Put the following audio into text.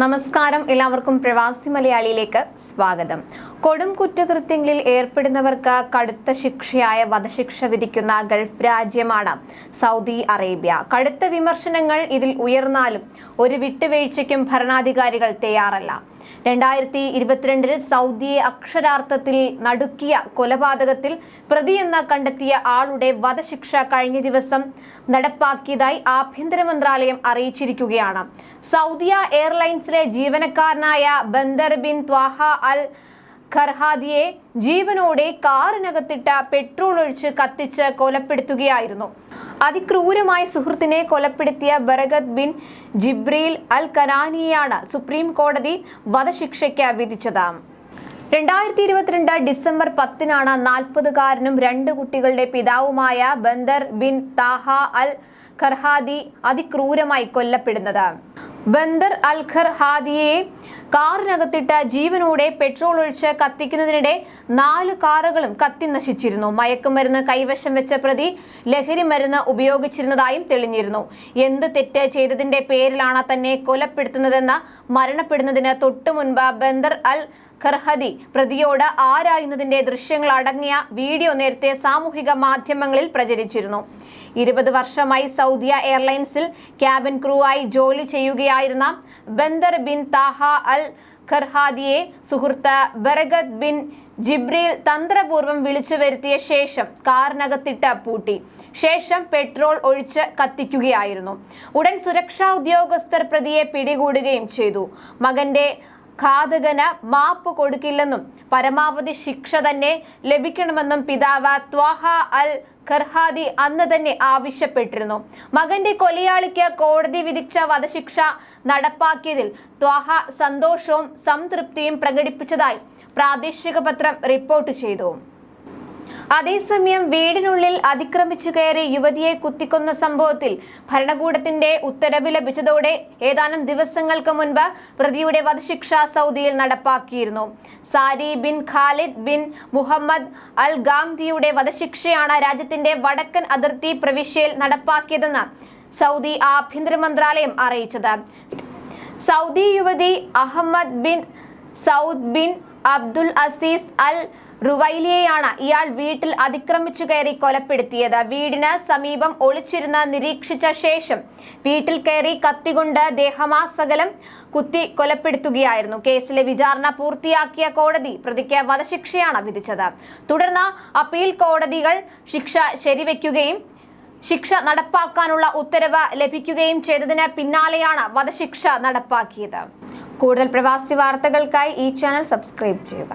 നമസ്കാരം, എല്ലാവർക്കും പ്രവാസി മലയാളിയിലേക്ക് സ്വാഗതം. കൊടും കുറ്റകൃത്യങ്ങളിൽ ഏർപ്പെടുന്നവർക്ക് കടുത്ത ശിക്ഷയായ വധശിക്ഷ വിധിക്കുന്ന ഗൾഫ് രാജ്യമാണ് സൗദി അറേബ്യ. കടുത്ത വിമർശനങ്ങൾ ഇതിൽ ഉയർന്നാലും ഒരു വിട്ടുവീഴ്ചയ്ക്കും ഭരണാധികാരികൾ തയ്യാറല്ല. 2022 സൗദിയെ അക്ഷരാർത്ഥത്തിൽ നടുക്കിയ കൊലപാതകത്തിൽ പ്രതിയെന്ന് കണ്ടെത്തിയ ആളുടെ വധശിക്ഷ കഴിഞ്ഞ ദിവസം നടപ്പാക്കിയതായി ആഭ്യന്തര മന്ത്രാലയം അറിയിച്ചിരിക്കുകയാണ്. സൗദിയ എയർലൈൻസിലെ ജീവനക്കാരനായ ബന്ദർ ബിൻ ത്വാഹ അൽ ഖർഹാദിയെ ജീവനോടെ കാറിനകത്തിട്ട പെട്രോൾ ഒഴിച്ച് കത്തിച്ച് കൊലപ്പെടുത്തുകയായിരുന്നു. അതിക്രൂരമായി സുഹൃത്തിനെ കൊലപ്പെടുത്തിയ ബറഗത് ബിൻ ജിബ്രീൽ അൽ കനാനിയാണ് സുപ്രീം കോടതി വധശിക്ഷയ്ക്ക് വിധിച്ചത്. 2022 ഡിസംബർ 10-നാണ് 40-കാരനും 2 കുട്ടികളുടെ പിതാവുമായ ബന്ദർ ബിൻ താഹ അൽ ഖർഹാദി അതിക്രൂരമായി കൊല്ലപ്പെടുന്നത്. ബന്ദർ അൽ ഖർഹാദിയെ കാറിനകത്തിട്ട് ജീവനോടെ പെട്രോൾ ഒഴിച്ച് കത്തിക്കുന്നതിനിടെ 4 കാറുകളും കത്തി നശിച്ചിരുന്നു. മയക്കുമരുന്ന് കൈവശം വെച്ച പ്രതി ലഹരി മരുന്ന് ഉപയോഗിച്ചിരുന്നതായും തെളിഞ്ഞിരുന്നു. എന്ത് തെറ്റ് ചെയ്തതിന്റെ പേരിലാണ് തന്നെ കൊലപ്പെടുത്തുന്നതെന്ന് മരണപ്പെടുന്നതിന് തൊട്ടു മുൻപ് ബന്ദർ അൽ ഖർഹാദി പ്രതിയോട് ആരായുന്നതിന്റെ ദൃശ്യങ്ങൾ അടങ്ങിയ വീഡിയോ നേരത്തെ സാമൂഹിക മാധ്യമങ്ങളിൽ പ്രചരിച്ചിരുന്നു. 20 വർഷമായി സൗദിയ എയർലൈൻസിൽ ക്യാബിൻ ക്രൂ ആയി ജോലി ചെയ്യുകയായിരുന്ന ബന്ദർ ബിൻ താഹ അൽ ഖർഹാദിയെ സുഹൃത്ത് ബറഗത് ബിൻ ജിബ്രീൽ തന്ത്രപൂർവ്വം വിളിച്ചു വരുത്തിയ ശേഷം കാറിനകത്തിട്ട് പൂട്ടി. ശേഷം പെട്രോൾ ഒഴിച്ച് കത്തിക്കുകയായിരുന്നു. ഉടൻ സുരക്ഷാ ഉദ്യോഗസ്ഥർ പ്രതിയെ പിടികൂടുകയും ചെയ്തു. മകന്റെ ഘാതകന് മാപ്പ് കൊടുക്കില്ലെന്നും പരമാവധി ശിക്ഷ തന്നെ ലഭിക്കണമെന്നും പിതാവ് ത്വാഹ അൽ ഖർഹാദി അന്ന് തന്നെ ആവശ്യപ്പെട്ടിരുന്നു. മകന്റെ കൊലയാളിക്ക് കോടതി വിധിച്ച വധശിക്ഷ നടപ്പാക്കിയതിൽ ത്വാഹ സന്തോഷവും സംതൃപ്തിയും പ്രകടിപ്പിച്ചതായി പ്രാദേശിക പത്രം റിപ്പോർട്ട് ചെയ്തു. അതേസമയം വീടിനുള്ളിൽ അതിക്രമിച്ചു കയറി യുവതിയെ കുത്തിക്കൊന്ന സംഭവത്തിൽ ഭരണകൂടത്തിന്റെ ഉത്തരവ് ലഭിച്ചതോടെ ഏതാനും ദിവസങ്ങൾക്ക് മുൻപ് പ്രതിയുടെ വധശിക്ഷ സൗദിയിൽ നടപ്പാക്കിയിരുന്നു. Sari bin Khalid bin Muhammad al ഗാംദിയുടെ വധശിക്ഷയാണ് രാജ്യത്തിന്റെ വടക്കൻ അതിർത്തി പ്രവിശ്യയിൽ നടപ്പാക്കിയതെന്ന് സൗദി ആഭ്യന്തര മന്ത്രാലയം അറിയിച്ചത്. സൗദി യുവതി Ahmed bin Saud bin Abdul Aziz al റുവൈലിയെയാണ് ഇയാൾ വീട്ടിൽ അതിക്രമിച്ചു കയറി കൊലപ്പെടുത്തിയത്. വീടിന് സമീപം ഒളിച്ചിരുന്ന് നിരീക്ഷിച്ച ശേഷം വീട്ടിൽ കയറി കത്തികൊണ്ട് ദേഹമാസകലം കുത്തി കൊലപ്പെടുത്തുകയായിരുന്നു. കേസിലെ വിചാരണ പൂർത്തിയാക്കിയ കോടതി പ്രതിക്ക് വധശിക്ഷയാണ് വിധിച്ചത്. തുടർന്ന് അപ്പീൽ കോടതികൾ ശിക്ഷ ശരിവെക്കുകയും ശിക്ഷ നടപ്പാക്കാനുള്ള ഉത്തരവ് ലഭിക്കുകയും ചെയ്തതിന് പിന്നാലെയാണ് വധശിക്ഷ നടപ്പാക്കിയത്. കൂടുതൽ പ്രവാസി വാർത്തകൾക്കായി ഈ ചാനൽ സബ്സ്ക്രൈബ് ചെയ്യുക.